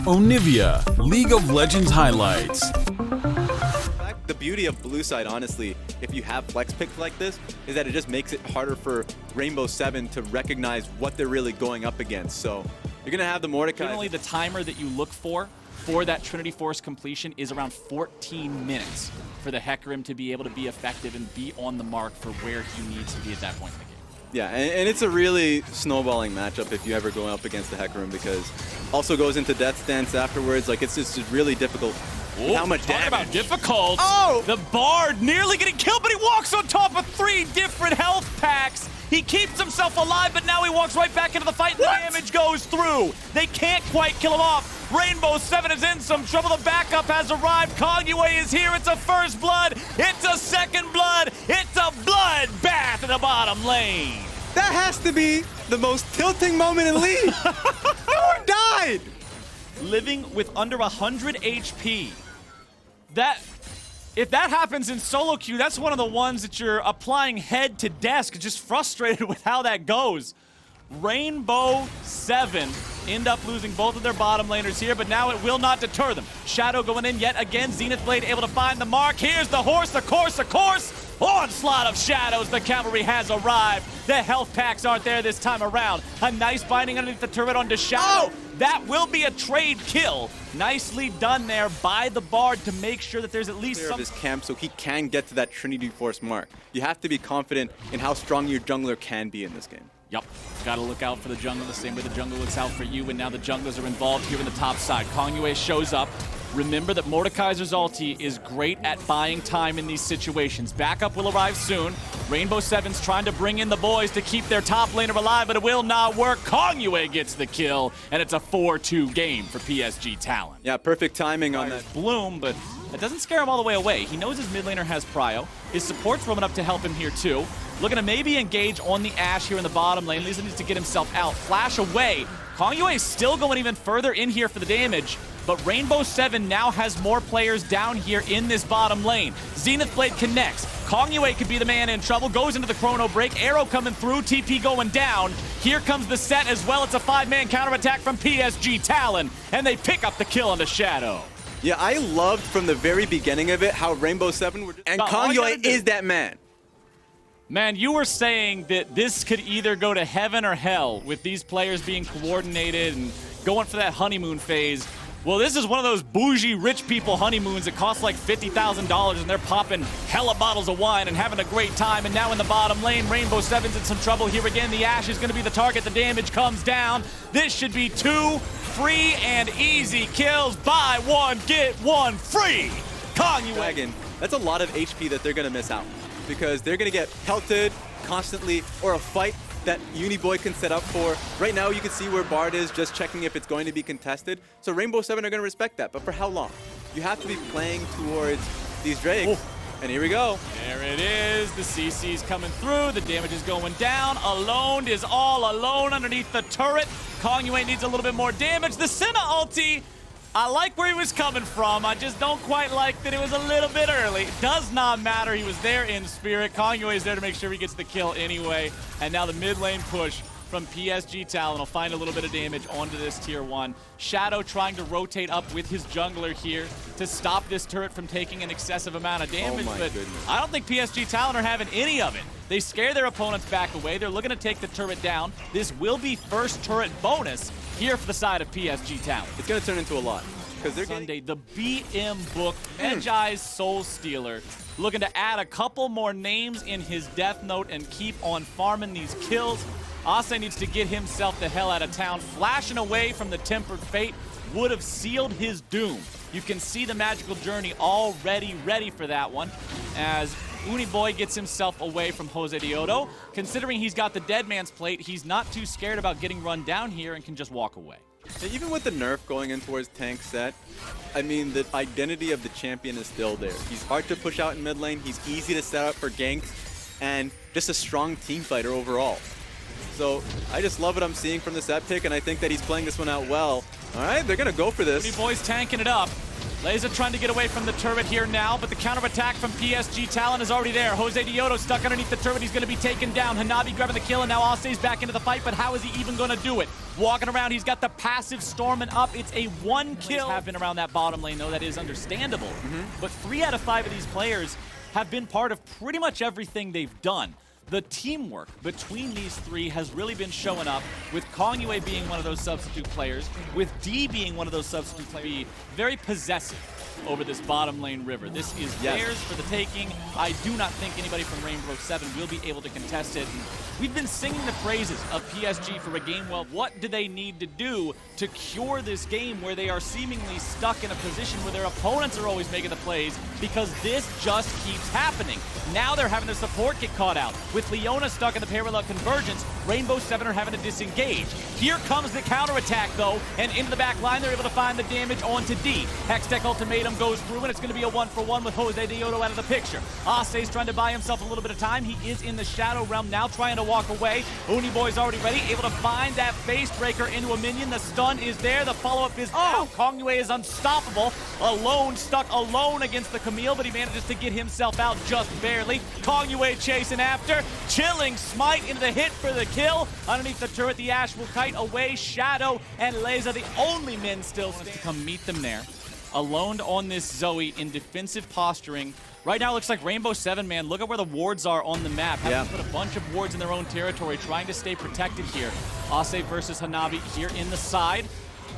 Onivia, League of Legends highlights. The beauty of blue side, honestly, if you have flex picks like this, is that it just makes it harder for Rainbow7 to recognize what they're really going up against. So you're going to have the Mordecai. Generally, the timer that you look for that Trinity Force completion is around 14 minutes for the Hecarim to be able to be effective and be on the mark for where he needs to be at that point in the game. Yeah, and it's a really snowballing matchup if you ever go up against the Hecarim, because also goes into Death Stance afterwards. Like, it's just really difficult. Ooh, how much talk damage? about difficult. Oh! The Bard nearly getting killed, but he walks on top of 3 different health packs. He keeps himself alive, but now he walks right back into the fight. The damage goes through. They can't quite kill him off. Rainbow7 is in some trouble. The backup has arrived. Kongyue is here. It's a first blood. It's a second blood. It's a bloodbath in the bottom lane. That has to be the most tilting moment in League. Who died? Living with under 100 HP. If that happens in solo queue, that's one of the ones that you're applying head to desk, just frustrated with how that goes. Rainbow7 end up losing both of their bottom laners here, but now it will not deter them. Shadow going in yet again. Zenith Blade able to find the mark. Here's the horse, the course. Onslaught of shadows. The cavalry has arrived. The health packs aren't there this time around. A nice binding underneath the turret onto Shadow. That will be a trade kill. Nicely done there by the Bard to make sure that there's at least some... of his camp so he can get to that Trinity Force mark. You have to be confident in how strong your jungler can be in this game. Yep, gotta look out for the jungle the same way the jungle looks out for you, and now the junglers are involved here in the top side. Kongyue shows up. Remember that Mordekaiser's ulti is great at buying time in these situations. Backup will arrive soon. Rainbow7's trying to bring in the boys to keep their top laner alive, but it will not work. Kongyue gets the kill, and it's a 4-2 game for PSG Talon. Yeah, perfect timing on that. Bloom, but that doesn't scare him all the way away. He knows his mid laner has prio. His support's roaming up to help him here too. Looking to maybe engage on the Ashe here in the bottom lane. Lisa needs to get himself out. Flash away. Kongyue is still going even further in here for the damage, but Rainbow7 now has more players down here in this bottom lane. Zenith Blade connects. Kongyue could be the man in trouble. Goes into the chrono break. Arrow coming through. TP going down. Here comes the set as well. It's a 5-man counterattack from PSG Talon, and they pick up the kill on the Shadow. Yeah, I loved from the very beginning of it how Rainbow7 were just... And Kongyue is that man. Man, you were saying that this could either go to heaven or hell with these players being coordinated and going for that honeymoon phase. Well, this is one of those bougie rich people honeymoons that cost like $50,000, and they're popping hella bottles of wine and having a great time. And now in the bottom lane, Rainbow7's in some trouble here again. The Ashe is going to be the target. The damage comes down. This should be 2 free and easy kills. Buy one, get one free. Kongyue. That's a lot of HP that they're going to miss out, because they're going to get pelted constantly, or a fight that Uniboy can set up for. Right now, you can see where Bard is, just checking if it's going to be contested. So Rainbow7 are going to respect that, but for how long? You have to be playing towards these Drakes. Ooh. And here we go. There it is. The CC's coming through. The damage is going down. Alone is all alone underneath the turret. Kongyue needs a little bit more damage. The Senna ulti, I like where he was coming from. I just don't quite like that it was a little bit early. Does not matter. He was there in spirit. Kongyue is there to make sure he gets the kill anyway. And now the mid lane push from PSG Talon will find a little bit of damage onto this tier 1. Shadow trying to rotate up with his jungler here to stop this turret from taking an excessive amount of damage. But goodness. I don't think PSG Talon are having any of it. They scare their opponents back away. They're looking to take the turret down. This will be first turret bonus here for the side of PSG Talon. It's going to turn into a lot. They're Sunday, the BM book, Edge-Eyes Soul Stealer, looking to add a couple more names in his death note and keep on farming these kills. Ase needs to get himself the hell out of town. Flashing away from the Tempered Fate would have sealed his doom. You can see the Magical Journey already ready for that one, as Uniboy gets himself away from Jose Diodo. Considering he's got the Dead Man's Plate, he's not too scared about getting run down here and can just walk away. And even with the nerf going in towards tank set, I mean, the identity of the champion is still there. He's hard to push out in mid lane. He's easy to set up for ganks, and just a strong team fighter overall. So I just love what I'm seeing from the set pick, and I think that he's playing this one out well. All right, they're going to go for this. Uniboy's tanking it up. Leza trying to get away from the turret here now, but the counterattack from PSG Talon is already there. Jose Dioto stuck underneath the turret. He's going to be taken down. Hanabi grabbing the kill, and now Ausse's back into the fight, but how is he even going to do it? Walking around, he's got the passive storming up. It's a 1 kill. Have been around that bottom lane, though. That is understandable. But 3 out of 5 of these players have been part of pretty much everything they've done. The teamwork between these 3 has really been showing up, with Kongyue being one of those substitute players, with D being one of those substitute players, very possessive over this bottom lane river. This is theirs for the taking. I do not think anybody from Rainbow7 will be able to contest it. And we've been singing the praises of PSG for a game. Well, what do they need to do to cure this game where they are seemingly stuck in a position where their opponents are always making the plays, because this just keeps happening. Now they're having their support get caught out. With Leona stuck in the parallel convergence, Rainbow7 are having to disengage. Here comes the counterattack, though, and into the back line, they're able to find the damage onto D. Hextech Ultimatum goes through, and it's going to be a 1-for-1 with Jose Dioto out of the picture. Ausse's trying to buy himself a little bit of time. He is in the Shadow Realm now, trying to walk away. Uniboy's already ready, able to find that face breaker into a minion. The stun is there. The follow-up is out. Kongyue is unstoppable. Alone, stuck alone against the Camille, but he manages to get himself out just barely. Kongyue chasing after. Chilling smite into the hit for the kill. Underneath the turret, the Ash will kite away. Shadow and Leza, the only men still stand to come meet them there. Alone on this Zoe in defensive posturing. Right now it looks like Rainbow7, man, look at where the wards are on the map. Having to put a bunch of wards in their own territory, trying to stay protected here. Asse versus Hanabi here in the side.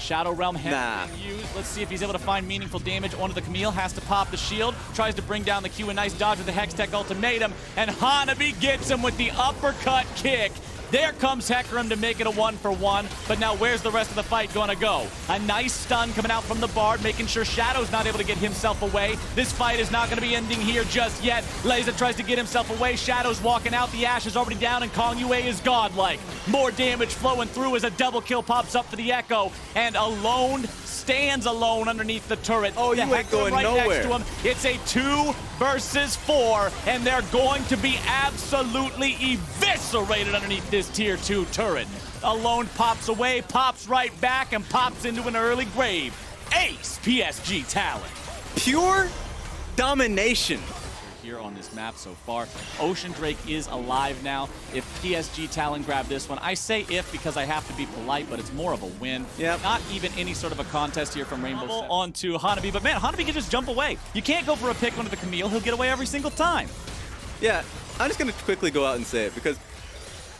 Shadow Realm used. Let's see if he's able to find meaningful damage onto the Camille. Has to pop the shield. Tries to bring down the Q. A nice dodge with the Hextech Ultimatum. And Hanabi gets him with the uppercut kick. There comes Hecarim to make it a 1-for-1, but now where's the rest of the fight gonna go? A nice stun coming out from the Bard, making sure Shadow's not able to get himself away. This fight is not gonna be ending here just yet. Leza tries to get himself away. Shadow's walking out. The Ash is already down, and Kongyue is godlike. More damage flowing through as a double kill pops up for the Echo, and Alone stands alone underneath the turret. Oh, you ain't going nowhere. Next to him. It's a 2 versus 4, and they're going to be absolutely eviscerated underneath this tier 2 turret. Alone pops away, pops right back, and pops into an early grave. Ace PSG Talon. Pure domination here on this map so far. Ocean Drake is alive now. If PSG Talon grab this one, I say if because I have to be polite, but it's more of a win. Not even any sort of a contest here from Rainbow7. On to Hanabi, but man, Hanabi can just jump away. You can't go for a pick onto the Camille. He'll get away every single time. Yeah, I'm just going to quickly go out and say it, because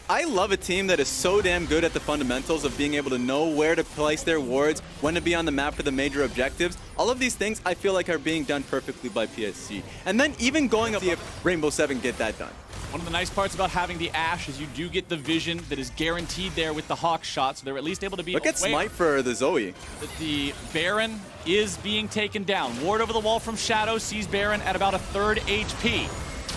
I love a team that is so damn good at the fundamentals of being able to know where to place their wards, when to be on the map for the major objectives. All of these things I feel like are being done perfectly by PSG. And then even going up to see if Rainbow7 get that done. One of the nice parts about having the Ash is you do get the vision that is guaranteed there with the Hawk shot, so they're at least able to be Look at Smite for the Zoe. That the Baron is being taken down. Ward over the wall from Shadow sees Baron at about a 3rd HP.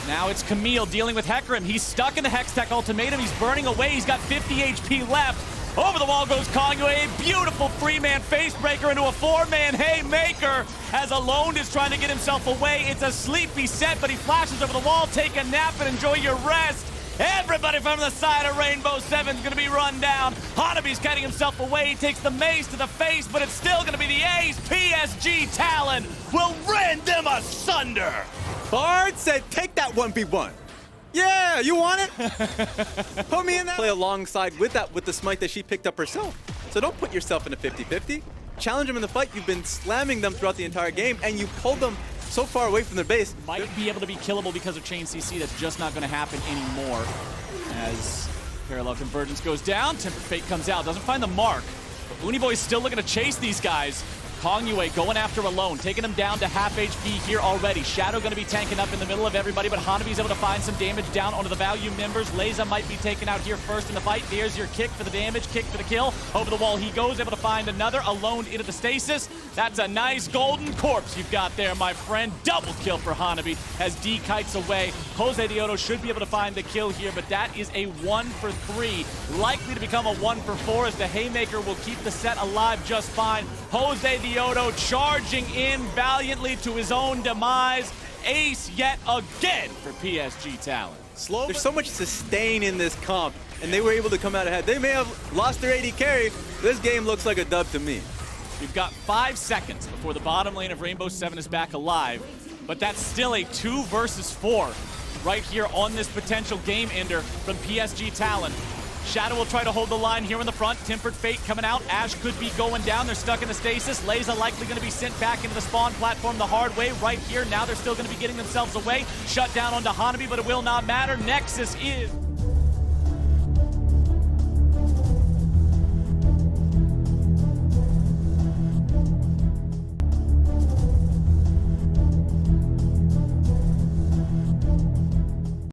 Now it's Camille dealing with Hecarim. He's stuck in the Hextech Ultimatum. He's burning away. He's got 50 HP left. Over the wall goes Kongyue. Beautiful three-man facebreaker into a 4-man haymaker as Alone is trying to get himself away. It's a sleepy set, but he flashes over the wall. Take a nap and enjoy your rest. Everybody from the side of Rainbow7 is going to be run down. Hanabi's cutting himself away. He takes the mace to the face, but it's still going to be the ace. PSG Talon will rend them asunder. Bard said, take that 1v1. Yeah, you want it? Put me in that. Play alongside with that, with the smite that she picked up herself. So don't put yourself in a 50-50. Challenge them in the fight. You've been slamming them throughout the entire game, and you pulled them so far away from their base. Might be able to be killable because of Chain CC. That's just not going to happen anymore. As Parallel Convergence goes down, Tempered Fate comes out. Doesn't find the mark. But Uniboy's still looking to chase these guys. Kongyue going after Alone, taking him down to half HP here already. Shadow going to be tanking up in the middle of everybody, but Hanabi's able to find some damage down onto the value members. Leza might be taken out here first in the fight. There's your kick for the damage, kick for the kill. Over the wall he goes, able to find another. Alone into the stasis. That's a nice golden corpse you've got there, my friend. Double kill for Hanabi as D kites away. Jose Dioto should be able to find the kill here, but that is a 1-for-3. Likely to become a 1-for-4 as the Haymaker will keep the set alive just fine. Jose Dioto charging in valiantly to his own demise. Ace yet again for PSG Talon. There's so much sustain in this comp, and they were able to come out ahead. They may have lost their AD carry. This game looks like a dub to me. We've got 5 seconds before the bottom lane of Rainbow7 is back alive, but that's still a 2 versus 4 right here on this potential game ender from PSG Talon. Shadow will try to hold the line here in the front. Tempered Fate coming out. Ash could be going down. They're stuck in the stasis. Leza likely going to be sent back into the spawn platform the hard way right here. Now they're still going to be getting themselves away. Shut down onto Hanabi, but it will not matter. Nexus is...